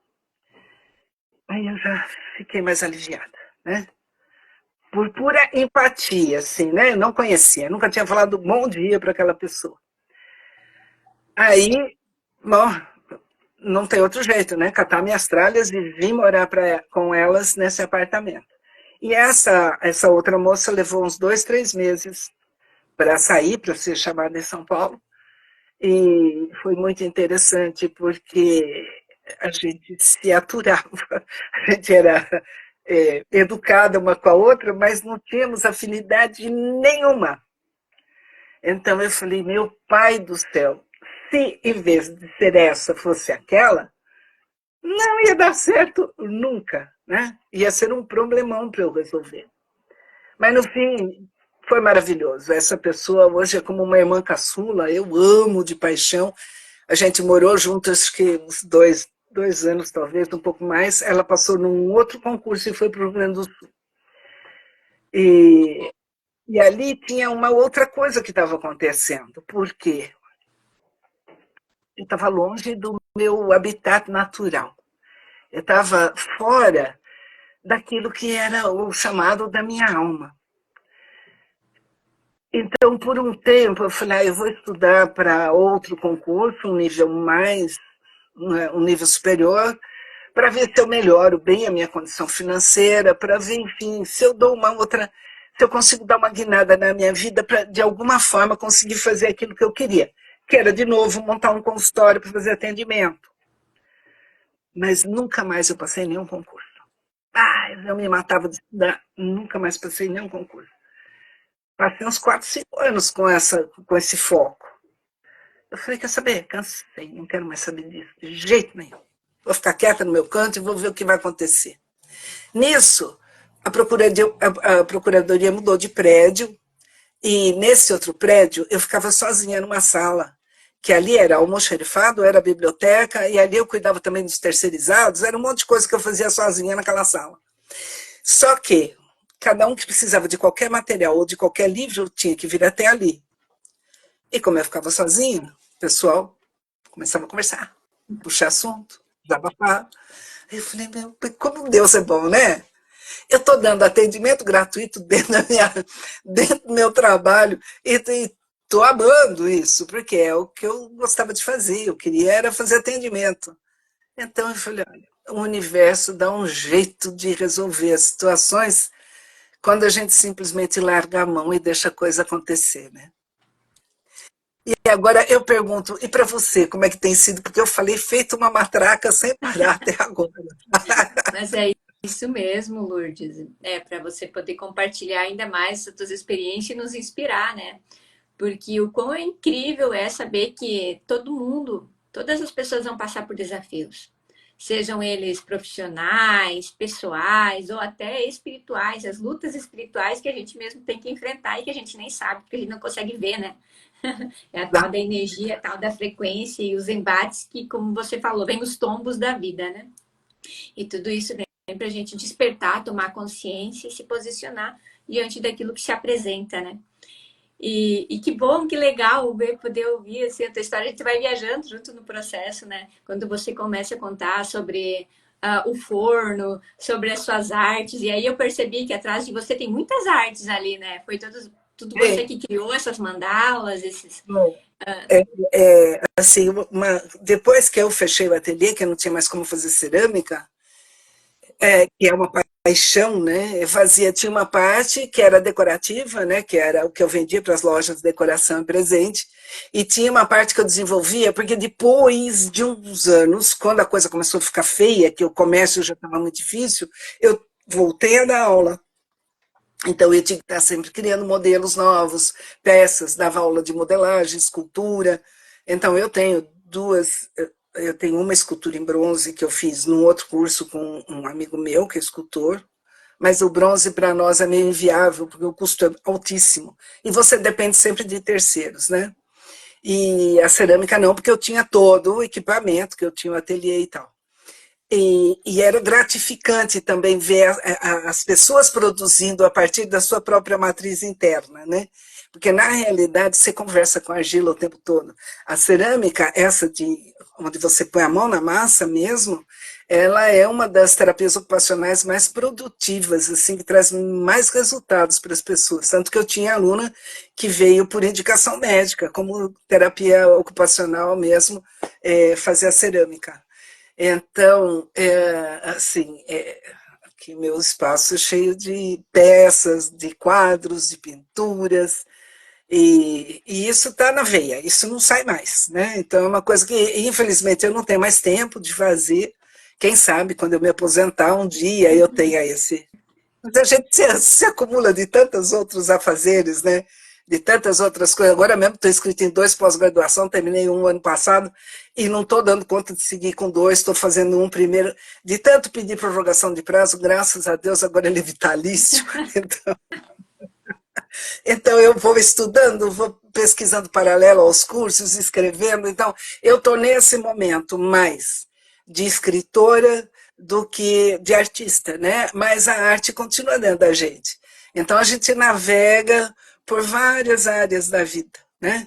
Aí eu já fiquei mais aliviada, né? Por pura empatia, assim, né? Eu não conhecia, nunca tinha falado bom dia para aquela pessoa. Aí, bom, não tem outro jeito, né? Catar minhas tralhas e vim morar com elas nesse apartamento. E essa outra moça levou uns 2, 3 meses para sair, para ser chamada em São Paulo. E foi muito interessante, porque a gente se aturava, a gente era educada uma com a outra, mas não tínhamos afinidade nenhuma. Então eu falei, meu pai do céu, se em vez de ser essa fosse aquela, não ia dar certo nunca, né? Ia ser um problemão para eu resolver. Mas no fim foi maravilhoso. Essa pessoa hoje é como uma irmã caçula, eu amo de paixão. A gente morou juntas, acho que uns 2 anos, talvez, um pouco mais. Ela passou num outro concurso e foi para o Rio Grande do Sul. E ali tinha uma outra coisa que estava acontecendo. Por quê? Eu estava longe do meu habitat natural. Eu estava fora daquilo que era o chamado da minha alma. Então, por um tempo, eu falei, eu vou estudar para outro concurso, um nível um nível superior, para ver se eu melhoro bem a minha condição financeira, para ver, enfim, se eu dou se eu consigo dar uma guinada na minha vida para, de alguma forma, conseguir fazer aquilo que eu queria, que era, de novo, montar um consultório para fazer atendimento. Mas nunca mais eu passei em nenhum concurso. Eu me matava de estudar, nunca mais passei em nenhum concurso. Passei uns 4, 5 anos com esse foco. Eu falei, quer saber? Cansei, não quero mais saber disso, de jeito nenhum. Vou ficar quieta no meu canto e vou ver o que vai acontecer. Nisso, a procuradoria mudou de prédio, e nesse outro prédio eu ficava sozinha numa sala, que ali era almoxarifado, era biblioteca, e ali eu cuidava também dos terceirizados, era um monte de coisa que eu fazia sozinha naquela sala. Só que cada um que precisava de qualquer material ou de qualquer livro tinha que vir até ali. E como eu ficava sozinha, o pessoal começava a conversar, puxar assunto, desabafar. Aí eu falei, meu, como Deus é bom, né? Eu estou dando atendimento gratuito dentro do meu trabalho e estou amando isso, porque é o que eu gostava de fazer, eu queria era fazer atendimento. Então eu falei, olha, o universo dá um jeito de resolver as situações quando a gente simplesmente larga a mão e deixa a coisa acontecer, né? E agora eu pergunto, e para você, como é que tem sido? Porque eu falei feito uma matraca sem parar até agora. Mas é isso mesmo, Lourdes. É para você poder compartilhar ainda mais as suas experiências e nos inspirar, né? Porque o quão é incrível é saber que todo mundo, todas as pessoas vão passar por desafios. Sejam eles profissionais, pessoais ou até espirituais, as lutas espirituais que a gente mesmo tem que enfrentar e que a gente nem sabe, porque a gente não consegue ver, né? É a tal da energia, a tal da frequência e os embates que, como você falou, vem os tombos da vida, né? E tudo isso vem para a gente despertar, tomar consciência e se posicionar diante daquilo que se apresenta, né? E que bom, que legal ver, poder ouvir assim, a tua história. A gente vai viajando junto no processo, né? Quando você começa a contar sobre o forno, sobre as suas artes. E aí eu percebi que atrás de você tem muitas artes ali, né? Foi tudo você É, que criou essas mandalas, esses... assim, depois que eu fechei o ateliê, que eu não tinha mais como fazer cerâmica, que é uma paixão, né? Eu fazia, tinha uma parte que era decorativa, né? Que era o que eu vendia para as lojas de decoração e presente, e tinha uma parte que eu desenvolvia, porque depois de uns anos, quando a coisa começou a ficar feia, que o comércio já estava muito difícil, eu voltei a dar aula. Então eu tinha que estar sempre criando modelos novos, peças, dava aula de modelagem, escultura. Então eu tenho eu tenho uma escultura em bronze que eu fiz num outro curso com um amigo meu, que é escultor, mas o bronze para nós é meio inviável, porque o custo é altíssimo. E você depende sempre de terceiros, né? E a cerâmica não, porque eu tinha todo o equipamento, que eu tinha o ateliê e tal. E era gratificante também ver as pessoas produzindo a partir da sua própria matriz interna, né? Porque, na realidade, você conversa com a argila o tempo todo. A cerâmica, essa onde você põe a mão na massa mesmo, ela é uma das terapias ocupacionais mais produtivas, assim, que traz mais resultados para as pessoas. Tanto que eu tinha aluna que veio por indicação médica, como terapia ocupacional mesmo, fazer a cerâmica. Então, assim, aqui meu espaço é cheio de peças, de quadros, de pinturas, e isso está na veia, isso não sai mais, né? Então é uma coisa que, infelizmente, eu não tenho mais tempo de fazer. Quem sabe, quando eu me aposentar um dia, eu tenha esse. Mas a gente se acumula de tantos outros afazeres, né? De tantas outras coisas. Agora mesmo estou inscrito em 2 pós-graduação, terminei um ano passado e não estou dando conta de seguir com 2, estou fazendo um primeiro. De tanto pedir prorrogação de prazo, graças a Deus, agora ele é vitalício. Então eu vou estudando, vou pesquisando paralelo aos cursos, escrevendo. Então eu estou nesse momento mais de escritora do que de artista, né? Mas a arte continua dentro da gente. Então a gente navega por várias áreas da vida, né?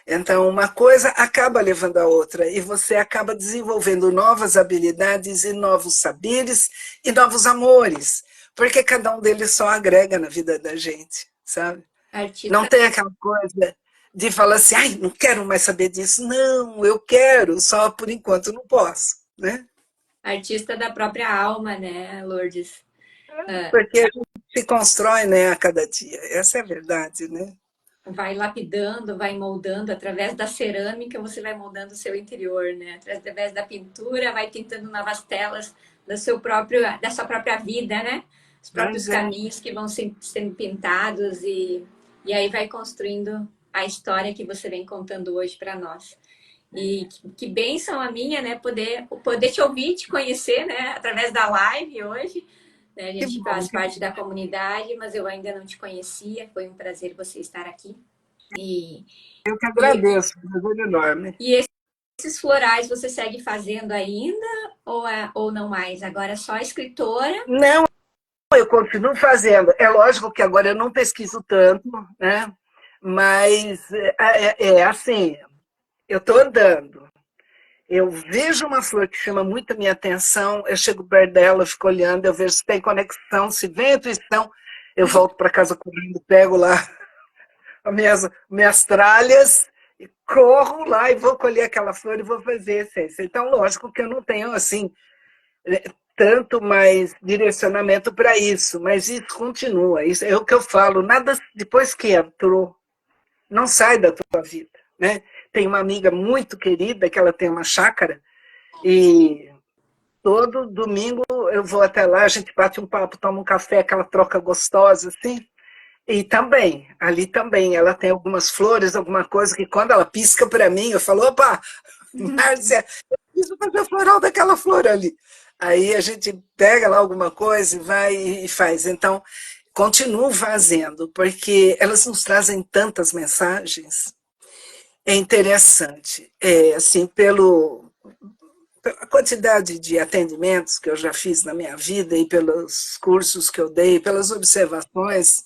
Então uma coisa acaba levando a outra e você acaba desenvolvendo novas habilidades e novos saberes e novos amores, porque cada um deles só agrega na vida da gente, sabe? Não Artista, tem aquela coisa de falar assim, ai, não quero mais saber disso. Não, eu quero, só por enquanto não posso, né? artista da própria alma, né, Lourdes? Porque a gente se constrói, né, a cada dia. Essa é a verdade, né? Vai lapidando, vai moldando através da cerâmica, você vai moldando o seu interior, né? Através da pintura, vai pintando novas telas da sua própria vida, né? Os próprios Mas é, caminhos que vão sendo pintados e aí vai construindo a história que você vem contando hoje para nós. E que bênção a minha, né? Poder te ouvir, te conhecer, né? Através da live hoje. Né? A que gente bom, faz parte da comunidade, mas eu ainda não te conhecia. Foi um prazer você estar aqui. E, eu que e, agradeço, um prazer enorme. e esses florais você segue fazendo ainda ou não mais? Agora é só escritora? Não, eu continuo fazendo. É lógico que agora eu não pesquiso tanto, né? Mas é assim, eu estou andando, eu vejo uma flor que chama muito a minha atenção, eu chego perto dela, eu fico olhando, eu vejo se tem conexão, se vem intuição, eu volto para casa correndo, pego lá as minhas tralhas, e corro lá e vou colher aquela flor e vou fazer essência. Então, lógico que eu não tenho, assim, tanto mais direcionamento para isso, mas isso continua. Isso é o que eu falo, nada depois que entrou, não sai da tua vida, né? Tem uma amiga muito querida que ela tem uma chácara e todo domingo eu vou até lá, a gente bate um papo, toma um café, aquela troca gostosa, assim. E também, ali também, ela tem algumas flores, alguma coisa que quando ela pisca para mim, eu falo, opa, Márcia, eu preciso fazer o floral daquela flor ali. Aí a gente pega lá alguma coisa e vai e faz. Então, continuo fazendo, porque elas nos trazem tantas mensagens. É interessante, assim, pela quantidade de atendimentos que eu já fiz na minha vida e pelos cursos que eu dei, pelas observações,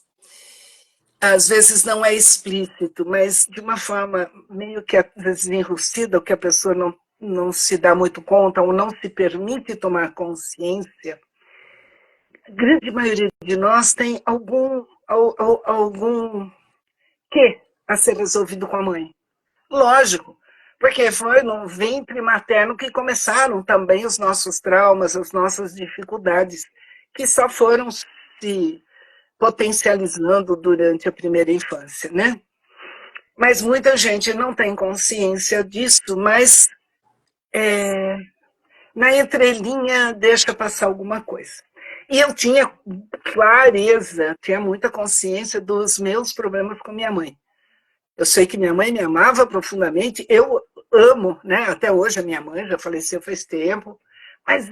às vezes não é explícito, mas de uma forma meio que às vezes enrustida, o que a pessoa não se dá muito conta ou não se permite tomar consciência. A grande maioria de nós tem algum que a ser resolvido com a mãe. Lógico, porque foi no ventre materno que começaram também os nossos traumas, as nossas dificuldades, que só foram se potencializando durante a primeira infância, né? Mas muita gente não tem consciência disso, mas na entrelinha deixa passar alguma coisa. E eu tinha clareza, tinha muita consciência dos meus problemas com minha mãe. Eu sei que minha mãe me amava profundamente, eu amo, né? Até hoje a minha mãe já faleceu faz tempo, mas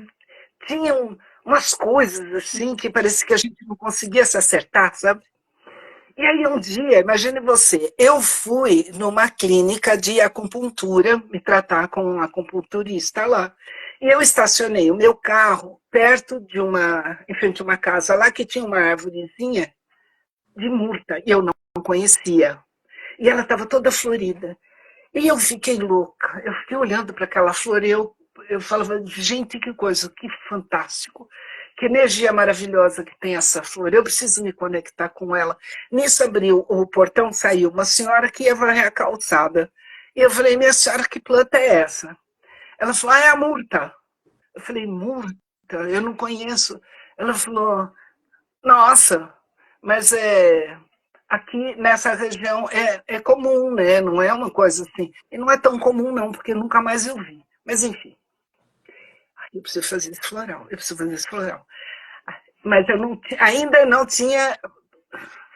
tinham umas coisas assim que parecia que a gente não conseguia se acertar, sabe? E aí um dia, imagine você, eu fui numa clínica de acupuntura, me tratar com um acupunturista lá. E eu estacionei o meu carro perto de em frente a uma casa lá que tinha uma árvorezinha de murta, e eu não conhecia. E ela estava toda florida. E eu fiquei louca, eu fiquei olhando para aquela flor e eu falava, gente, que coisa, que fantástico, que energia maravilhosa que tem essa flor, eu preciso me conectar com ela. Nisso abriu o portão, saiu uma senhora que ia varrer a calçada. E eu falei, minha senhora, que planta é essa? Ela falou, é a murta. Eu falei, murta? Eu não conheço. Ela falou, nossa, mas aqui nessa região é comum, né? Não é uma coisa assim. E não é tão comum, não, porque nunca mais eu vi. Mas, enfim, eu preciso fazer esse floral, eu preciso fazer esse floral. Mas eu ainda não tinha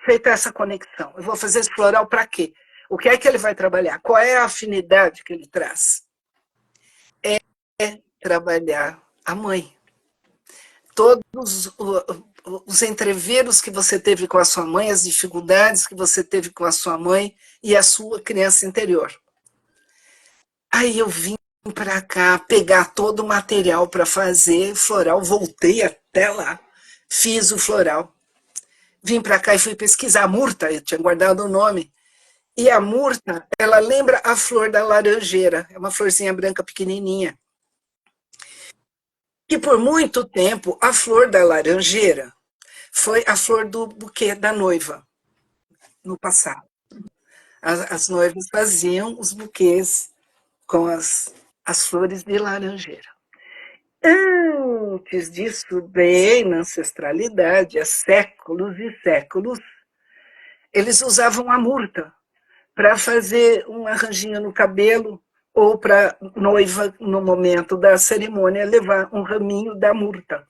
feito essa conexão. Eu vou fazer esse floral para quê? O que é que ele vai trabalhar? Qual é a afinidade que ele traz? É trabalhar a mãe. Todos os entreveros que você teve com a sua mãe, as dificuldades que você teve com a sua mãe e a sua criança interior. Aí eu vim para cá pegar todo o material para fazer floral, voltei até lá, fiz o floral. Vim para cá e fui pesquisar a murta, eu tinha guardado o nome. E a murta, ela lembra a flor da laranjeira, é uma florzinha branca pequenininha. E por muito tempo, a flor da laranjeira foi a flor do buquê da noiva, no passado. As noivas faziam os buquês com as flores de laranjeira. Antes disso, bem na ancestralidade, há séculos e séculos, eles usavam a murta para fazer um arranjinho no cabelo ou para noiva, no momento da cerimônia, levar um raminho da murta.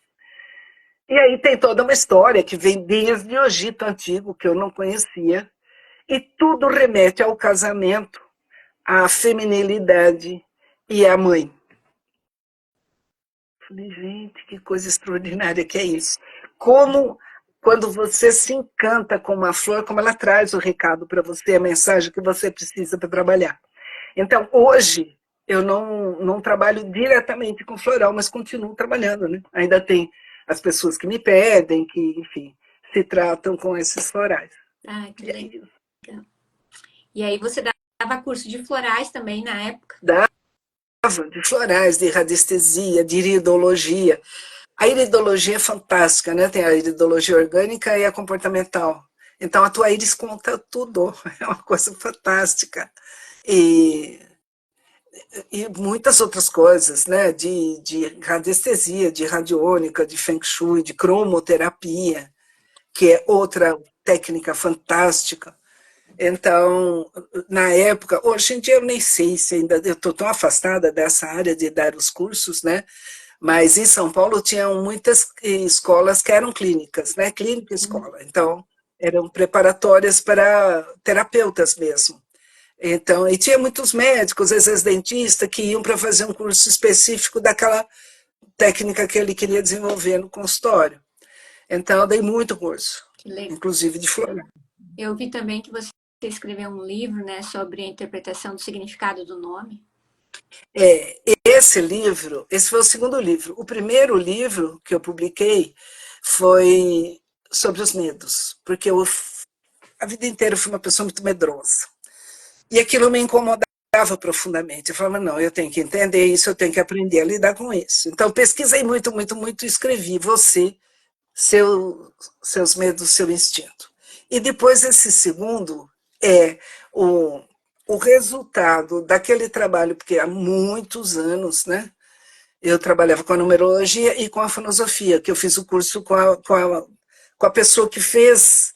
E aí tem toda uma história que vem desde o Egito Antigo, que eu não conhecia, e tudo remete ao casamento, à feminilidade e à mãe. Falei, gente, que coisa extraordinária que é isso. Como, quando você se encanta com uma flor, como ela traz o recado para você, a mensagem que você precisa para trabalhar. Então, hoje, eu não trabalho diretamente com floral, mas continuo trabalhando, né? Ainda tem as pessoas que me pedem, que, enfim, se tratam com esses florais. Ah, que legal. E aí você dava curso de florais também na época? Dava de florais, de radiestesia, de iridologia. A iridologia é fantástica, né? Tem a iridologia orgânica e a comportamental. Então, a tua íris conta tudo. É uma coisa fantástica. E, e muitas outras coisas, né? De radiestesia, de radiônica, de feng shui, de cromoterapia, que é outra técnica fantástica. Então, na época, hoje em dia eu nem sei se ainda, eu estou tão afastada dessa área de dar os cursos, né? Mas em São Paulo tinham muitas escolas que eram clínicas, né? Clínica e escola. Então, eram preparatórias para terapeutas mesmo. Então, e tinha muitos médicos, às vezes dentistas, que iam para fazer um curso específico daquela técnica que ele queria desenvolver no consultório. Então, eu dei muito curso, inclusive de floral. Eu vi também que você escreveu um livro, né, sobre a interpretação do significado do nome. Esse livro, esse foi o segundo livro. O primeiro livro que eu publiquei foi sobre os medos, porque a vida inteira eu fui uma pessoa muito medrosa. E aquilo me incomodava profundamente. Eu falava, não, eu tenho que entender isso, eu tenho que aprender a lidar com isso. Então, pesquisei muito, muito, muito e escrevi você, seus medos, seu instinto. E depois esse segundo é o resultado daquele trabalho, porque há muitos anos, né? Eu trabalhava com a numerologia e com a fonosofia, que eu fiz o curso com a pessoa que fez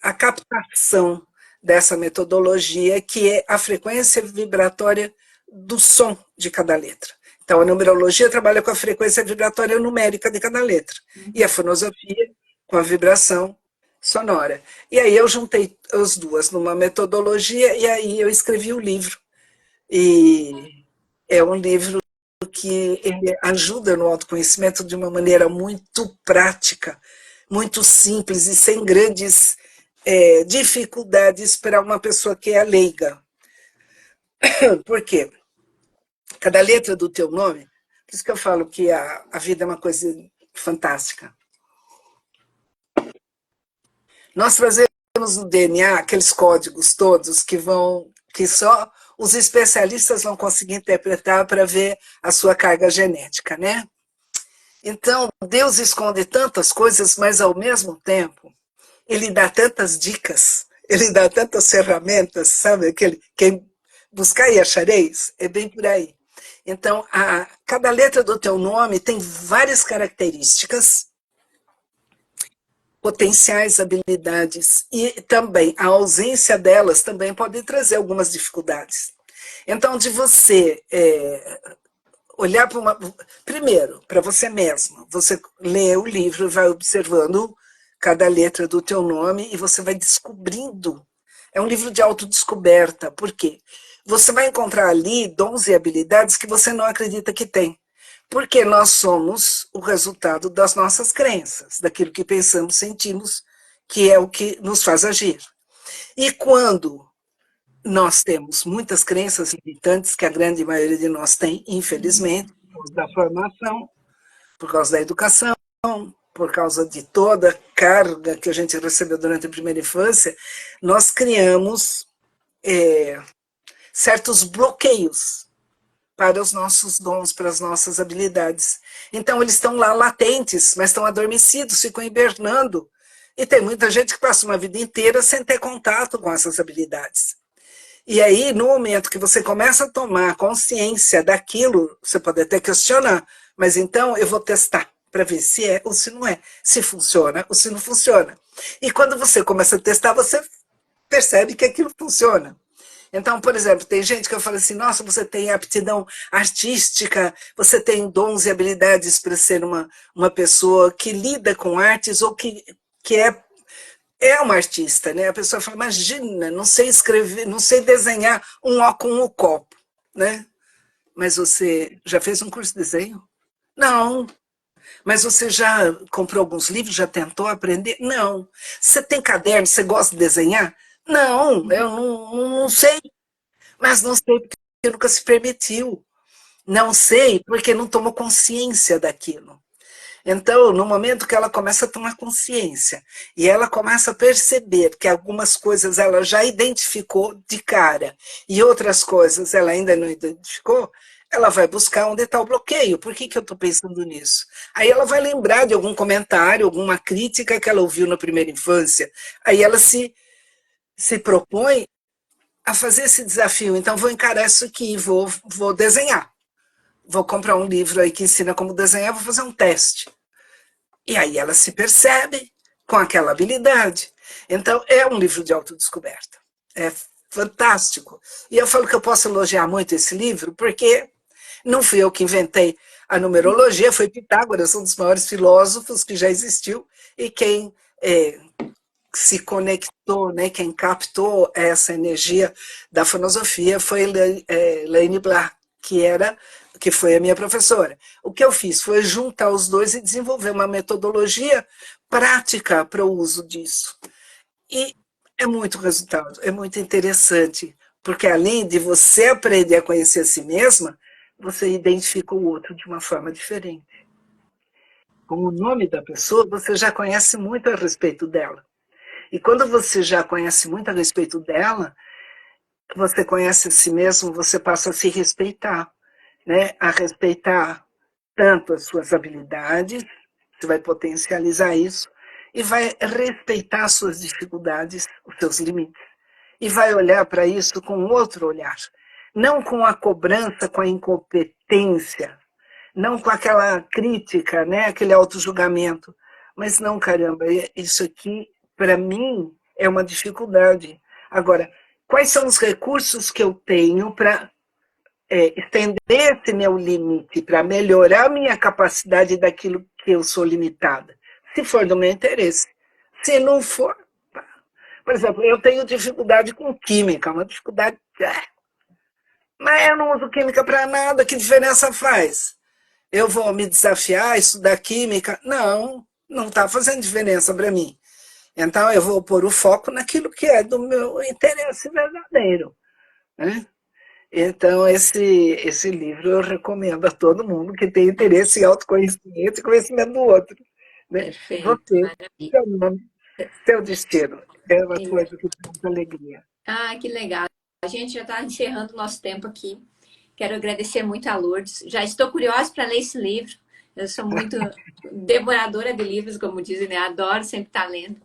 a captação dessa metodologia, que é a frequência vibratória do som de cada letra. Então, a numerologia trabalha com a frequência vibratória numérica de cada letra, e a fonosofia com a vibração sonora. E aí eu juntei as duas numa metodologia, e aí eu escrevi o livro. E é um livro que ele ajuda no autoconhecimento de uma maneira muito prática, muito simples e sem grandes dificuldades para uma pessoa que é leiga. Por quê? Cada letra do teu nome, por isso que eu falo que a vida é uma coisa fantástica. Nós trazemos no DNA aqueles códigos todos que só os especialistas vão conseguir interpretar para ver a sua carga genética, né? Então, Deus esconde tantas coisas, mas ao mesmo tempo, ele dá tantas dicas, ele dá tantas ferramentas, sabe? Quem buscar e achareis, é bem por aí. Então, cada letra do teu nome tem várias características, potenciais habilidades, e também a ausência delas também pode trazer algumas dificuldades. Então, de você olhar para uma... Primeiro, para você mesmo, você lê o livro e vai observando cada letra do teu nome e você vai descobrindo. É um livro de autodescoberta. Por quê? Você vai encontrar ali dons e habilidades que você não acredita que tem. Porque nós somos o resultado das nossas crenças, daquilo que pensamos, sentimos, que é o que nos faz agir. E quando nós temos muitas crenças limitantes, que a grande maioria de nós tem, infelizmente, por causa da formação, por causa da educação, por causa de toda a carga que a gente recebeu durante a primeira infância, nós criamos certos bloqueios para os nossos dons, para as nossas habilidades. Então, eles estão lá latentes, mas estão adormecidos, ficam hibernando. E tem muita gente que passa uma vida inteira sem ter contato com essas habilidades. E aí, no momento que você começa a tomar consciência daquilo, você pode até questionar, mas então eu vou testar para ver se é ou se não é, se funciona ou se não funciona. E quando você começa a testar, você percebe que aquilo funciona. Então, por exemplo, tem gente que eu falo assim, nossa, você tem aptidão artística, você tem dons e habilidades para ser uma pessoa que lida com artes ou que é uma artista, né? A pessoa fala, imagina, não sei escrever, não sei desenhar um ó com um copo, né? Mas você já fez um curso de desenho? Não. Mas você já comprou alguns livros, já tentou aprender? Não. Você tem caderno, você gosta de desenhar? Não, eu não sei. Mas não sei porque nunca se permitiu. Não sei porque não tomou consciência daquilo. Então, no momento que ela começa a tomar consciência e ela começa a perceber que algumas coisas ela já identificou de cara e outras coisas ela ainda não identificou, ela vai buscar onde está o bloqueio. Por que eu estou pensando nisso? Aí ela vai lembrar de algum comentário, alguma crítica que ela ouviu na primeira infância. Aí ela se propõe a fazer esse desafio. Então, vou encarar isso aqui e vou desenhar. Vou comprar um livro aí que ensina como desenhar, vou fazer um teste. E aí ela se percebe com aquela habilidade. Então, é um livro de autodescoberta. É fantástico. E eu falo que eu posso elogiar muito esse livro, porque não fui eu que inventei a numerologia, foi Pitágoras, um dos maiores filósofos que já existiu, e quem se conectou, né, quem captou essa energia da filosofia foi Elaine Blah, que foi a minha professora. O que eu fiz foi juntar os dois e desenvolver uma metodologia prática para o uso disso. E é muito resultado, é muito interessante, porque além de você aprender a conhecer a si mesma, você identifica o outro de uma forma diferente. Com o nome da pessoa, você já conhece muito a respeito dela. E quando você já conhece muito a respeito dela, você conhece a si mesmo, você passa a se respeitar, né? A respeitar tanto as suas habilidades, você vai potencializar isso, e vai respeitar as suas dificuldades, os seus limites, e vai olhar para isso com outro olhar, não com a cobrança, com a incompetência, não com aquela crítica, né? Aquele autojulgamento, mas não, caramba, isso aqui, para mim, é uma dificuldade. Agora, quais são os recursos que eu tenho para estender esse meu limite, para melhorar minha capacidade daquilo que eu sou limitada? Se for do meu interesse. Se não for, por exemplo, eu tenho dificuldade com química, uma dificuldade. Mas eu não uso química para nada, que diferença faz? Eu vou me desafiar a estudar química? Não está fazendo diferença para mim. Então, eu vou pôr o foco naquilo que é do meu interesse verdadeiro, né? Então, esse livro eu recomendo a todo mundo que tem interesse em autoconhecimento e conhecimento do outro, né? Perfeito, Você, maravilha. seu nome, seu destino. É uma coisa que traz alegria. Ah, que legal. A gente já está encerrando o nosso tempo aqui. Quero agradecer muito a Lourdes. Já estou curiosa para ler esse livro. Eu sou muito devoradora de livros, como dizem, né? Adoro sempre estar lendo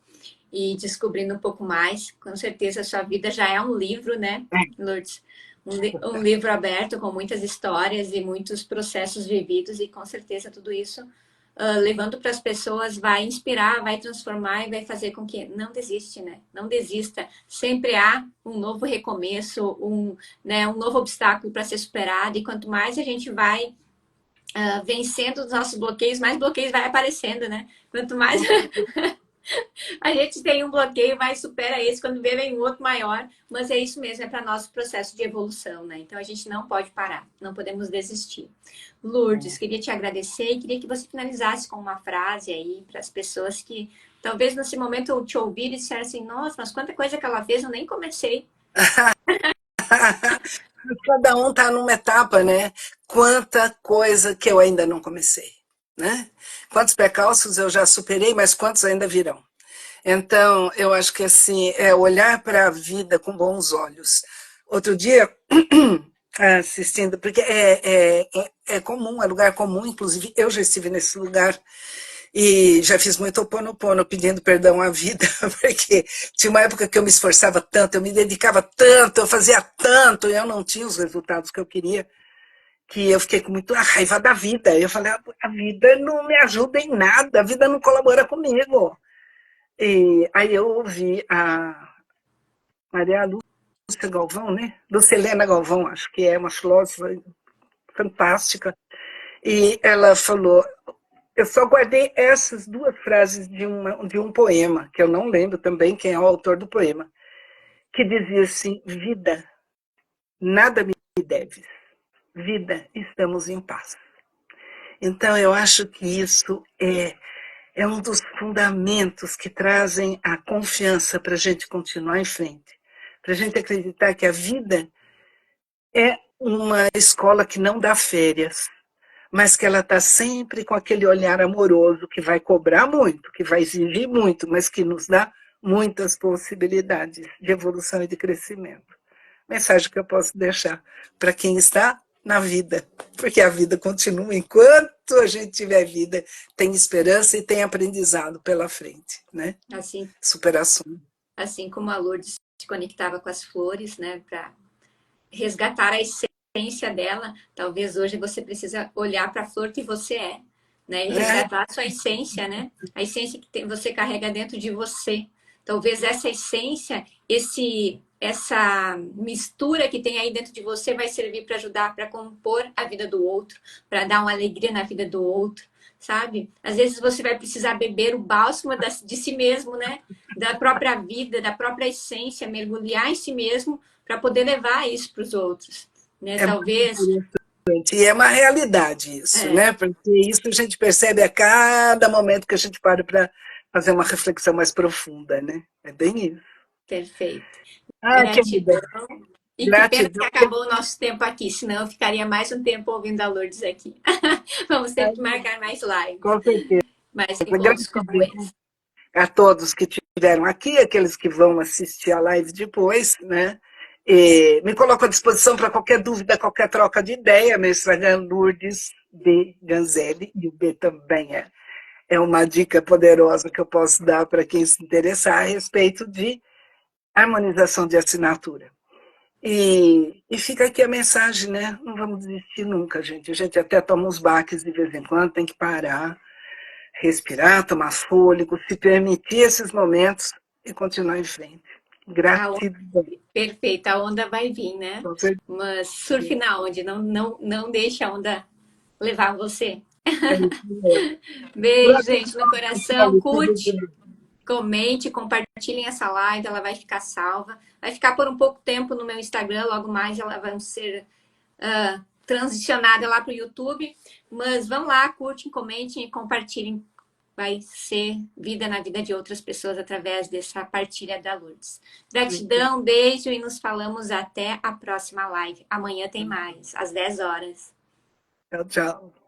e descobrindo um pouco mais. Com certeza a sua vida já é um livro, né, Lourdes? Um livro aberto com muitas histórias e muitos processos vividos, e com certeza tudo isso levando para as pessoas vai inspirar, vai transformar e vai fazer com que não desiste, né? Não desista. Sempre há um novo recomeço, um novo obstáculo para ser superado, e quanto mais a gente vai vencendo os nossos bloqueios, mais bloqueios vai aparecendo, né? Quanto mais a gente tem um bloqueio, mais supera esse, quando vê vem um outro maior, mas é isso mesmo, é para nosso processo de evolução, né? Então a gente não pode parar, não podemos desistir. Lourdes, queria te agradecer e queria que você finalizasse com uma frase aí para as pessoas que talvez nesse momento te ouvirem e disseram assim, nossa, mas quanta coisa que ela fez, eu nem comecei. Cada um está numa etapa, né? Quanta coisa que eu ainda não comecei, né? Quantos percalços eu já superei, mas quantos ainda virão? Então, eu acho que assim, é olhar para a vida com bons olhos. Outro dia, assistindo, porque é comum, é lugar comum, inclusive eu já estive nesse lugar e já fiz muito Ho'oponopono pedindo perdão à vida, porque tinha uma época que eu me esforçava tanto, eu me dedicava tanto, eu fazia tanto, e eu não tinha os resultados que eu queria, que eu fiquei com muita raiva da vida. Eu falei, a vida não me ajuda em nada, a vida não colabora comigo. E aí eu ouvi a Maria Lúcia Galvão, né? Lucilena Galvão, acho que é uma filósofa fantástica, e ela falou, eu só guardei essas duas frases de um poema, que eu não lembro também quem é o autor do poema, que dizia assim, vida, nada me deves, vida, estamos em paz. Então eu acho que isso é um dos fundamentos que trazem a confiança para a gente continuar em frente, para a gente acreditar que a vida é uma escola que não dá férias, mas que ela está sempre com aquele olhar amoroso que vai cobrar muito, que vai exigir muito, mas que nos dá muitas possibilidades de evolução e de crescimento. Mensagem que eu posso deixar para quem está na vida, porque a vida continua enquanto a gente tiver vida, tem esperança e tem aprendizado pela frente, né? Assim, Superação. assim como a Lourdes se conectava com as flores, né, para resgatar a essência dela, talvez hoje você precisa olhar para a flor que você é, né, e resgatar a sua essência, né? A essência que você carrega dentro de você. Talvez essa essência, essa mistura que tem aí dentro de você vai servir para ajudar, para compor a vida do outro, para dar uma alegria na vida do outro, sabe? Às vezes você vai precisar beber o bálsamo de si mesmo, né? Da própria vida, da própria essência, mergulhar em si mesmo para poder levar isso para os outros, né? Talvez... E é uma realidade isso, né? Porque isso a gente percebe a cada momento que a gente para fazer uma reflexão mais profunda, né? É bem isso. Perfeito. Querida. E que pena que acabou o nosso tempo aqui, senão eu ficaria mais um tempo ouvindo a Lourdes aqui. Vamos ter que marcar mais lives. Com certeza. Mais encontros como esse. A todos que estiveram aqui, aqueles que vão assistir a live depois, né? E me coloco à disposição para qualquer dúvida, qualquer troca de ideia. Meu Instagram, Lourdes B. Ganzelli, e o B também é uma dica poderosa que eu posso dar para quem se interessar a respeito de harmonização de assinatura. E fica aqui a mensagem, né? Não vamos desistir nunca, gente. A gente até toma uns baques de vez em quando, tem que parar, respirar, tomar fôlego, se permitir esses momentos e continuar em frente. Gratidão. Perfeito, a onda vai vir, né? Mas surfe na onda, não deixe a onda levar você. Beijo, gente, no coração. Curte, comente, compartilhem essa live, ela vai ficar salva. Vai ficar por um pouco tempo no meu Instagram, logo mais ela vai ser transicionada lá para o YouTube. Mas vão lá, curtem, comentem e compartilhem. Vai ser vida na vida de outras pessoas através dessa partilha da Lourdes. Gratidão, beijo e nos falamos até a próxima live. Amanhã tem mais, às 10 horas. Tchau, tchau.